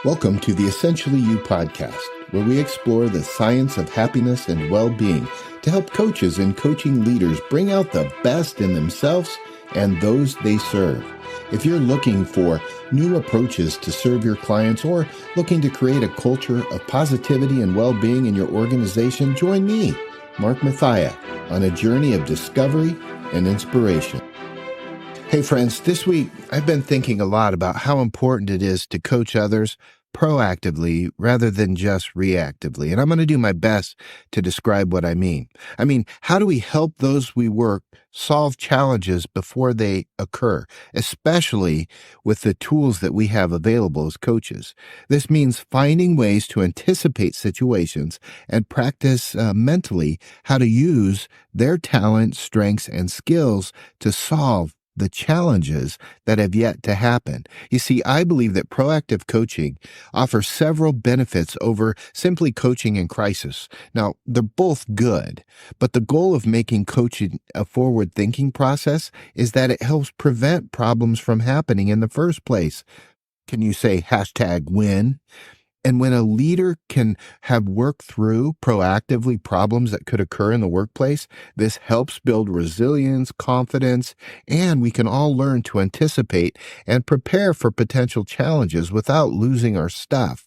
Welcome to the Essentially You podcast, where we explore the science of happiness and well-being to help coaches and coaching leaders bring out the best in themselves and those they serve. If you're looking for new approaches to serve your clients or looking to create a culture of positivity and well-being in your organization, join me, Mark Mathia, on a journey of discovery and inspiration. Hey friends, this week I've been thinking a lot about how important it is to coach others proactively rather than just reactively. And I'm going to do my best to describe what I mean. How do we help those we work solve challenges before they occur, especially with the tools that we have available as coaches? This means finding ways to anticipate situations and practice mentally how to use their talent, strengths, and skills to solve the challenges that have yet to happen. You see, I believe that proactive coaching offers several benefits over simply coaching in crisis. Now, they're both good, but the goal of making coaching a forward-thinking process is that it helps prevent problems from happening in the first place. Can you say #win? And when a leader can have worked through proactively problems that could occur in the workplace, this helps build resilience, confidence, and we can all learn to anticipate and prepare for potential challenges without losing our stuff.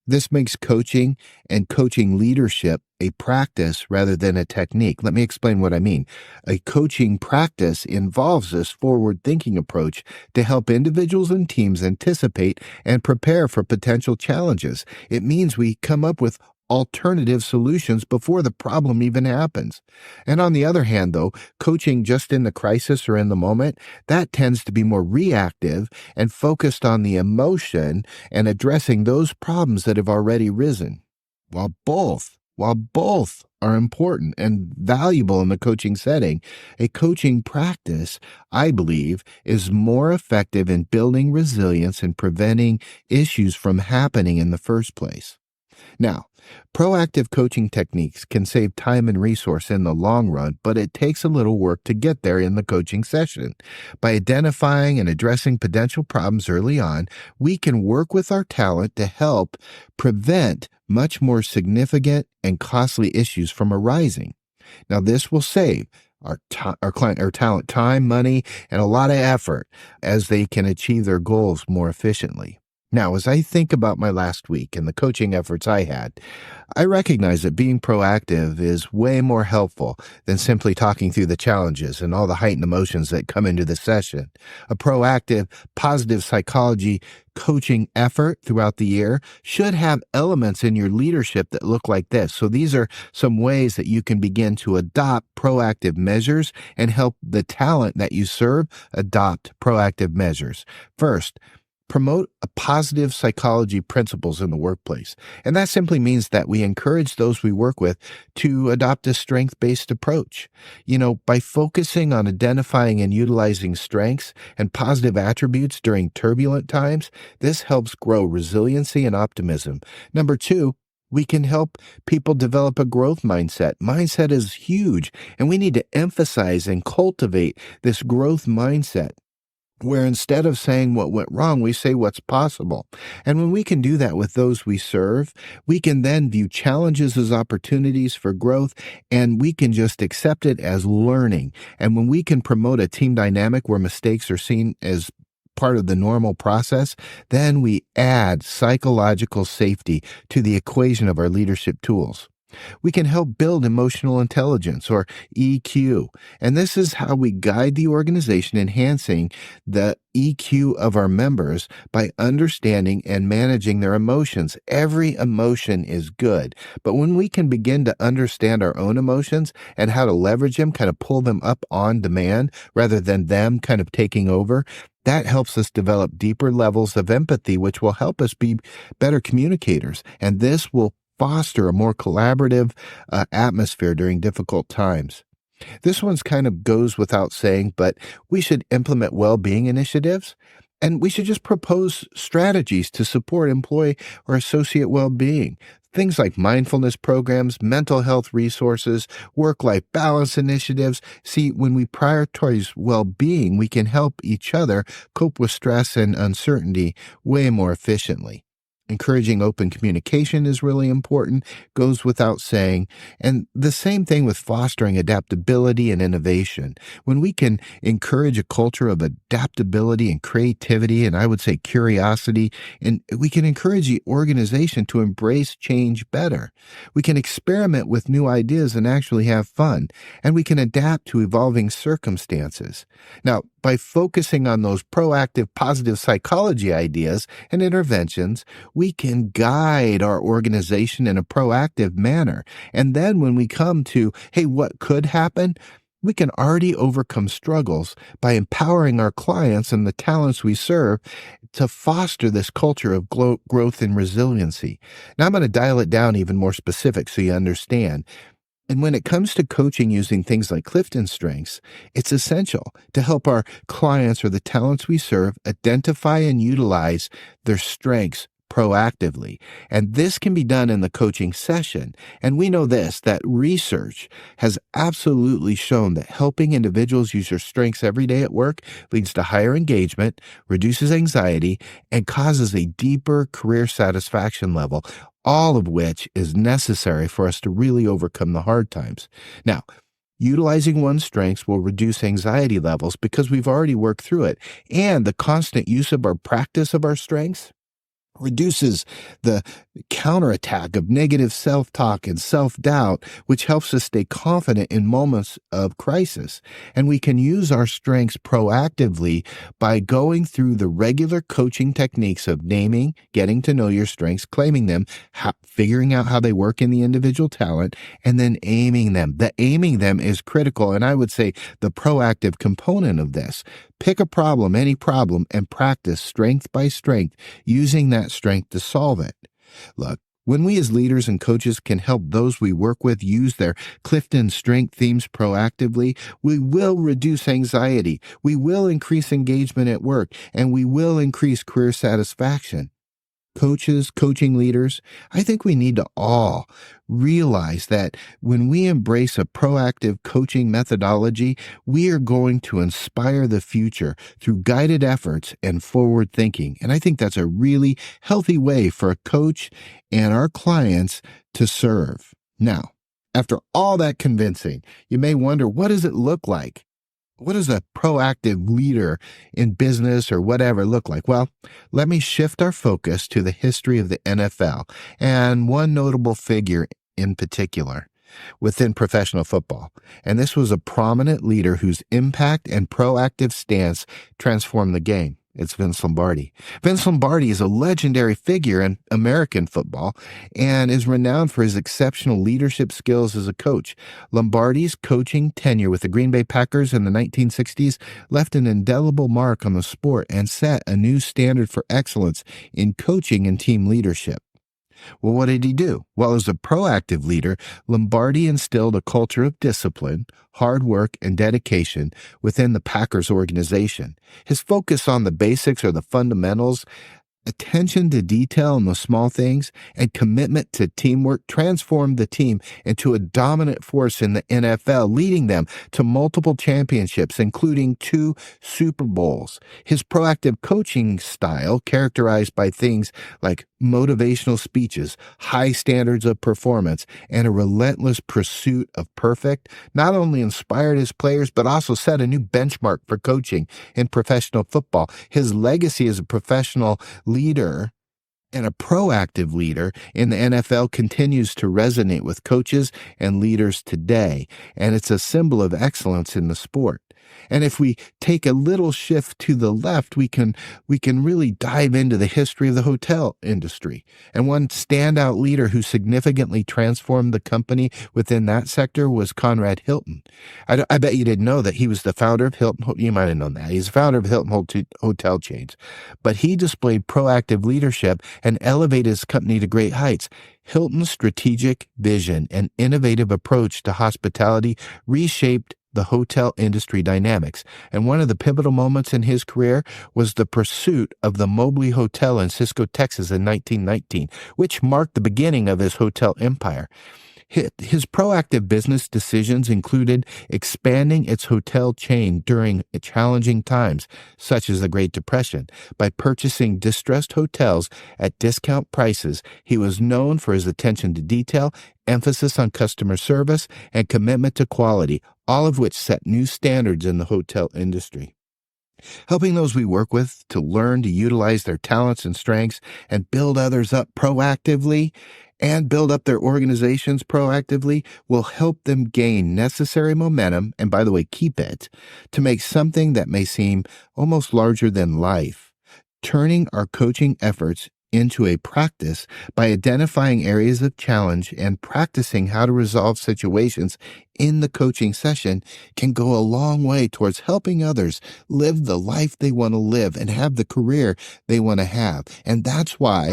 This makes coaching and coaching leadership a practice rather than a technique. Let me explain what I mean. A coaching practice involves this forward-thinking approach to help individuals and teams anticipate and prepare for potential challenges. It means we come up with alternative solutions before the problem even happens. And on the other hand, though, coaching just in the crisis or in the moment, that tends to be more reactive and focused on the emotion and addressing those problems that have already risen. While both are important and valuable in the coaching setting, a coaching practice, I believe, is more effective in building resilience and preventing issues from happening in the first place. Now, proactive coaching techniques can save time and resource in the long run, but it takes a little work to get there in the coaching session. By identifying and addressing potential problems early on, we can work with our talent to help prevent much more significant and costly issues from arising. Now, this will save our talent time, money, and a lot of effort as they can achieve their goals more efficiently. Now, as I think about my last week and the coaching efforts I had, I recognize that being proactive is way more helpful than simply talking through the challenges and all the heightened emotions that come into the session. A proactive, positive psychology coaching effort throughout the year should have elements in your leadership that look like this. So these are some ways that you can begin to adopt proactive measures and help the talent that you serve adopt proactive measures. First, promote a positive psychology principles in the workplace. And that simply means that we encourage those we work with to adopt a strength-based approach. By focusing on identifying and utilizing strengths and positive attributes during turbulent times, this helps grow resiliency and optimism. Number two, we can help people develop a growth mindset. Mindset is huge, and we need to emphasize and cultivate this growth mindset, where instead of saying what went wrong, we say what's possible. And when we can do that with those we serve, we can then view challenges as opportunities for growth, and we can just accept it as learning. And when we can promote a team dynamic where mistakes are seen as part of the normal process, then we add psychological safety to the equation of our leadership tools. We can help build emotional intelligence, or EQ, and this is how we guide the organization, enhancing the EQ of our members by understanding and managing their emotions. Every emotion is good, but when we can begin to understand our own emotions and how to leverage them, kind of pull them up on demand rather than them kind of taking over, that helps us develop deeper levels of empathy, which will help us be better communicators, and this will foster a more collaborative atmosphere during difficult times. This one's kind of goes without saying, but we should implement well-being initiatives, and we should just propose strategies to support employee or associate well-being. Things like mindfulness programs, mental health resources, work-life balance initiatives. See, when we prioritize well-being, we can help each other cope with stress and uncertainty way more efficiently. Encouraging open communication is really important, goes without saying. And the same thing with fostering adaptability and innovation. When we can encourage a culture of adaptability and creativity, and I would say curiosity, and we can encourage the organization to embrace change better. We can experiment with new ideas and actually have fun, and we can adapt to evolving circumstances. Now, by focusing on those proactive positive psychology ideas and interventions, we can guide our organization in a proactive manner. And then when we come to, hey, what could happen? We can already overcome struggles by empowering our clients and the talents we serve to foster this culture of growth and resiliency. Now I'm going to dial it down even more specific so you understand. And when it comes to coaching using things like Clifton Strengths, it's essential to help our clients or the talents we serve identify and utilize their strengths proactively. And this can be done in the coaching session. And we know this, that research has absolutely shown that helping individuals use their strengths every day at work leads to higher engagement, reduces anxiety, and causes a deeper career satisfaction level, all of which is necessary for us to really overcome the hard times. Now, utilizing one's strengths will reduce anxiety levels because we've already worked through it. And the constant use of our practice of our strengths reduces the counterattack of negative self-talk and self-doubt, which helps us stay confident in moments of crisis. And we can use our strengths proactively by going through the regular coaching techniques of naming, getting to know your strengths, claiming them, figuring out how they work in the individual talent, and then aiming them. The aiming them is critical, and I would say the proactive component of this. Pick a problem, any problem, and practice strength by strength, using that strength to solve it. Look, when we as leaders and coaches can help those we work with use their Clifton strength themes proactively, we will reduce anxiety, we will increase engagement at work, and we will increase career satisfaction. Coaches, coaching leaders, I think we need to all realize that when we embrace a proactive coaching methodology, we are going to inspire the future through guided efforts and forward thinking. And I think that's a really healthy way for a coach and our clients to serve. Now, after all that convincing, you may wonder, what does it look like? What does a proactive leader in business or whatever look like? Well, let me shift our focus to the history of the NFL and one notable figure in particular within professional football. And this was a prominent leader whose impact and proactive stance transformed the game. It's Vince Lombardi. Vince Lombardi is a legendary figure in American football and is renowned for his exceptional leadership skills as a coach. Lombardi's coaching tenure with the Green Bay Packers in the 1960s left an indelible mark on the sport and set a new standard for excellence in coaching and team leadership. Well, what did he do? Well, as a proactive leader, Lombardi instilled a culture of discipline, hard work, and dedication within the Packers organization. His focus on the basics or the fundamentals, attention to detail in the small things, and commitment to teamwork transformed the team into a dominant force in the NFL, leading them to multiple championships, including 2 Super Bowls. His proactive coaching style, characterized by things like motivational speeches, high standards of performance, and a relentless pursuit of perfect, not only inspired his players, but also set a new benchmark for coaching in professional football. His legacy as a professional leader and a proactive leader in the NFL continues to resonate with coaches and leaders today, and it's a symbol of excellence in the sport. And if we take a little shift to the left, we can really dive into the history of the hotel industry. And one standout leader who significantly transformed the company within that sector was Conrad Hilton. I bet you didn't know that he was the founder of Hilton. You might have known that. He's the founder of Hilton hotel chains. But he displayed proactive leadership and elevated his company to great heights. Hilton's strategic vision and innovative approach to hospitality reshaped the hotel industry dynamics. And one of the pivotal moments in his career was the pursuit of the Mobley Hotel in Cisco, Texas in 1919, which marked the beginning of his hotel empire. His proactive business decisions included expanding its hotel chain during challenging times, such as the Great Depression. By purchasing distressed hotels at discount prices, he was known for his attention to detail, emphasis on customer service, and commitment to quality, all of which set new standards in the hotel industry. Helping those we work with to learn to utilize their talents and strengths and build others up proactively and build up their organizations proactively will help them gain necessary momentum, and by the way, keep it, to make something that may seem almost larger than life. Turning our coaching efforts into a practice by identifying areas of challenge and practicing how to resolve situations in the coaching session can go a long way towards helping others live the life they want to live and have the career they want to have. And that's why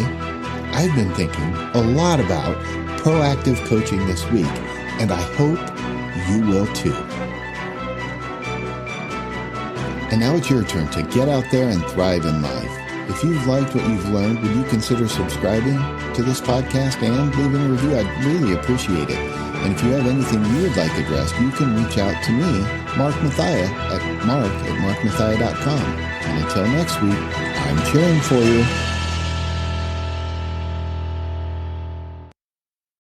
I've been thinking a lot about proactive coaching this week, and I hope you will too. And now it's your turn to get out there and thrive in life. If you've liked what you've learned, would you consider subscribing to this podcast and leaving a review? I'd really appreciate it. And if you have anything you would like addressed, you can reach out to me, Mark Mathia, at mark@markmathia.com. And until next week, I'm cheering for you.